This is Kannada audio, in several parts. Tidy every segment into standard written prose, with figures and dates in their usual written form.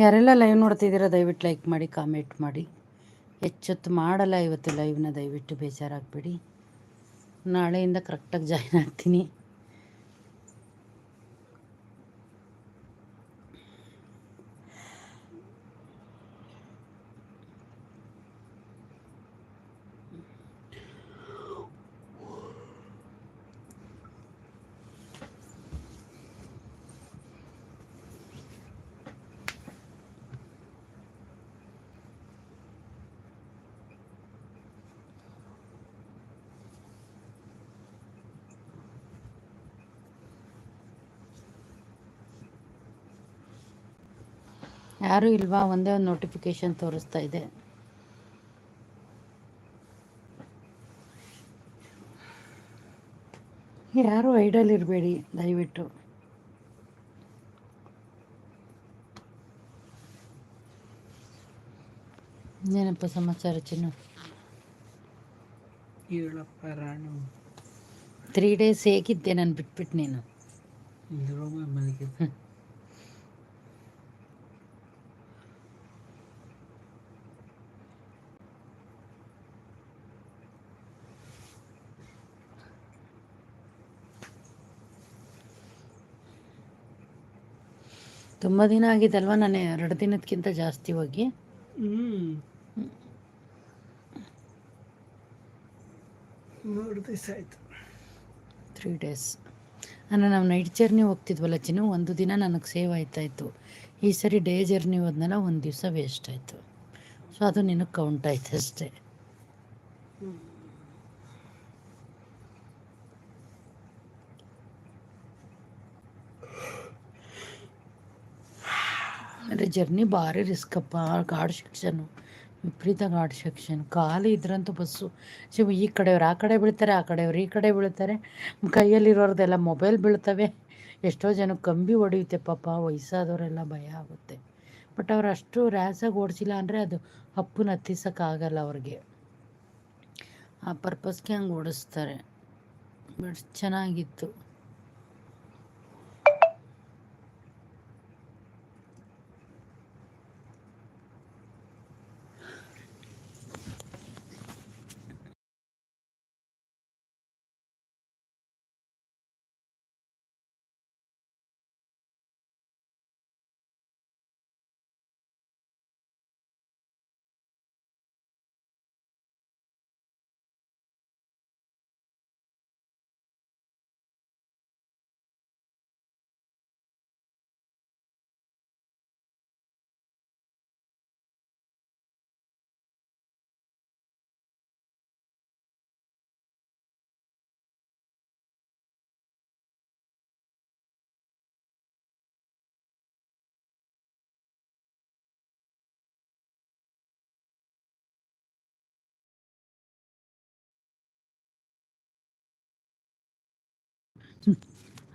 ಯಾರೆಲ್ಲ ಲೈವ್ ನೋಡ್ತಿದ್ದೀರಾ ದಯವಿಟ್ಟು ಲೈಕ್ ಮಾಡಿ, ಕಾಮೆಂಟ್ ಮಾಡಿ. ಹೆಚ್ಚೊತ್ತು ಮಾಡಲ್ಲ ಇವತ್ತು ಲೈವ್ನ, ದಯವಿಟ್ಟು ಬೇಜಾರಾಗಬೇಡಿ. ನಾಳೆಯಿಂದ ಕರೆಕ್ಟಾಗಿ ಜಾಯ್ನ್ ಆಗ್ತೀನಿ. ಯಾರೂ ಇಲ್ವಾ? ಒಂದೇ ಒಂದು ನೋಟಿಫಿಕೇಶನ್ ತೋರಿಸ್ತಾ ಇದೆ. ಯಾರೂ ಐಡಲ್ ಇರಬೇಡಿ ದಯವಿಟ್ಟು. ಏನಪ್ಪ ಸಮಾಚಾರ ಚಿನ್ನು? 3 days ಹೇಗಿದ್ದೆ ನಾನು ಬಿಟ್ಬಿಟ್ಟು ನೀನು? ತುಂಬ ದಿನ ಆಗಿದಲ್ವ? ನಾನು 2 ದಿನಕ್ಕಿಂತ ಜಾಸ್ತಿ ಹೋಗಿ 3 ದಿವಸ ಆಯಿತು. 3 days ಅಂದರೆ ನಾವು ನೈಟ್ ಜರ್ನಿ ಹೋಗ್ತಿದ್ವಲ್ಲ ಚಿನ್ನು, 1 ದಿನ ನನಗೆ ಸೇವ್ ಆಯ್ತಾಯಿತ್ತು. ಈ ಸರಿ ಡೇ ಜರ್ನಿ ಹೋದ್ನಲ್ಲ, 1 ದಿವಸ ವೇಸ್ಟ್ ಆಯಿತು. ಸೊ ಅದು ನಿನಗೆ ಕೌಂಟ್ ಆಯ್ತು ಅಷ್ಟೇ. ಅಂದರೆ ಜರ್ನಿ ಭಾರಿ ರಿಸ್ಕಪ್ಪ. ಗಾಡ್ ಸೆಕ್ಷನ್ನು, ವಿಪರೀತ ಗಾಡ್ ಸೆಕ್ಷನ್. ಖಾಲಿ ಇದ್ರಂತೂ ಬಸ್ಸು ಈ ಕಡೆಯವ್ರು ಆ ಕಡೆ ಬೀಳ್ತಾರೆ, ಆ ಕಡೆಯವ್ರು ಈ ಕಡೆ ಬೀಳ್ತಾರೆ. ಕೈಯಲ್ಲಿರೋರ್ದೆಲ್ಲ ಮೊಬೈಲ್ ಬೀಳ್ತವೆ. ಎಷ್ಟೋ ಜನಕ್ಕೆ ಕಂಬಿ ಹೊಡೆಯುತ್ತೆ ಪಾಪ. ವಯಸ್ಸಾದವರೆಲ್ಲ ಭಯ ಆಗುತ್ತೆ. ಬಟ್ ಅವ್ರು ಅಷ್ಟು ರ್ಯಾಸಾಗಿ ಓಡಿಸಿಲ್ಲ ಅಂದರೆ ಅದು ಅಪ್ಪನ ಹತ್ತಿಸೋಕ್ಕಾಗಲ್ಲ ಅವ್ರಿಗೆ. ಆ ಪರ್ಪಸ್ಗೆ ಹಂಗೆ ಓಡಿಸ್ತಾರೆ. ಬಟ್ ಚೆನ್ನಾಗಿತ್ತು.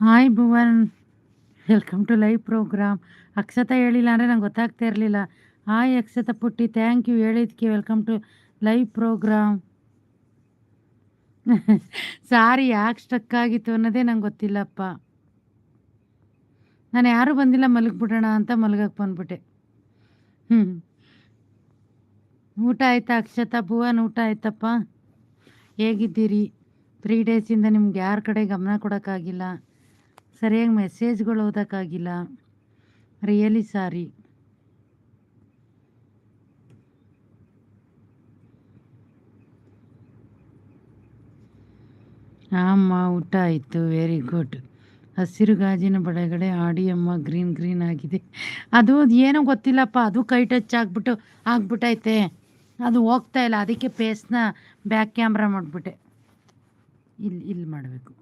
Hi Bhuvan, welcome to live programme. Akshata ಹೇಳಿಲ್ಲ ಅಂದರೆ ನಂಗೆ ಗೊತ್ತಾಗ್ತಾ ಇರಲಿಲ್ಲ. ಹಾಯ್ ಅಕ್ಷತಾ ಪುಟ್ಟಿ, ಥ್ಯಾಂಕ್ ಯು ಹೇಳಿದ್ಕೆ. Welcome to live programme. Sorry, ಯಾಕೆ ಸ್ಟಕ್ ಆಗಿತ್ತು ಅನ್ನೋದೇ ನಂಗೆ ಗೊತ್ತಿಲ್ಲಪ್ಪ. ನಾನು ಯಾರೂ ಬಂದಿಲ್ಲ ಮಲಗಿಬಿಡೋಣ ಅಂತ ಮಲಗಕ್ಕೆ ಬಂದ್ಬಿಟ್ಟೆ. ಊಟ ಆಯ್ತಾ ಅಕ್ಷತಾ? ಭುವನ್ ಊಟ ಆಯ್ತಪ್ಪ? ಹೇಗಿದ್ದೀರಿ? 3 ಡೇಸಿಂದ ನಿಮ್ಗೆ ಯಾರ ಕಡೆ ಗಮನ ಕೊಡೋಕ್ಕಾಗಿಲ್ಲ, ಸರಿಯಾಗಿ ಮೆಸೇಜ್ಗಳು ಓದೋಕ್ಕಾಗಿಲ್ಲ. Really sorry. ಅಮ್ಮ ಊಟ ಆಯಿತು, ವೆರಿ ಗುಡ್. ಹಸಿರು ಗಾಜಿನ ಬಡಗಡೆ ಆಡಿಯಮ್ಮ ಗ್ರೀನ್ ಆಗಿದೆ. ಅದು ಏನೋ ಗೊತ್ತಿಲ್ಲಪ್ಪ, ಅದು ಕೈ ಟಚ್ ಆಗ್ಬಿಟ್ಟೈತೆ. ಅದು ಹೋಗ್ತಾ ಇಲ್ಲ. ಅದಕ್ಕೆ ಪೇಸ್ನ ಬ್ಯಾಕ್ ಕ್ಯಾಮ್ರಾ ಮಾಡಿಬಿಟ್ಟೆ. ಇಲ್ಲಿ ಮಾಡಬೇಕು.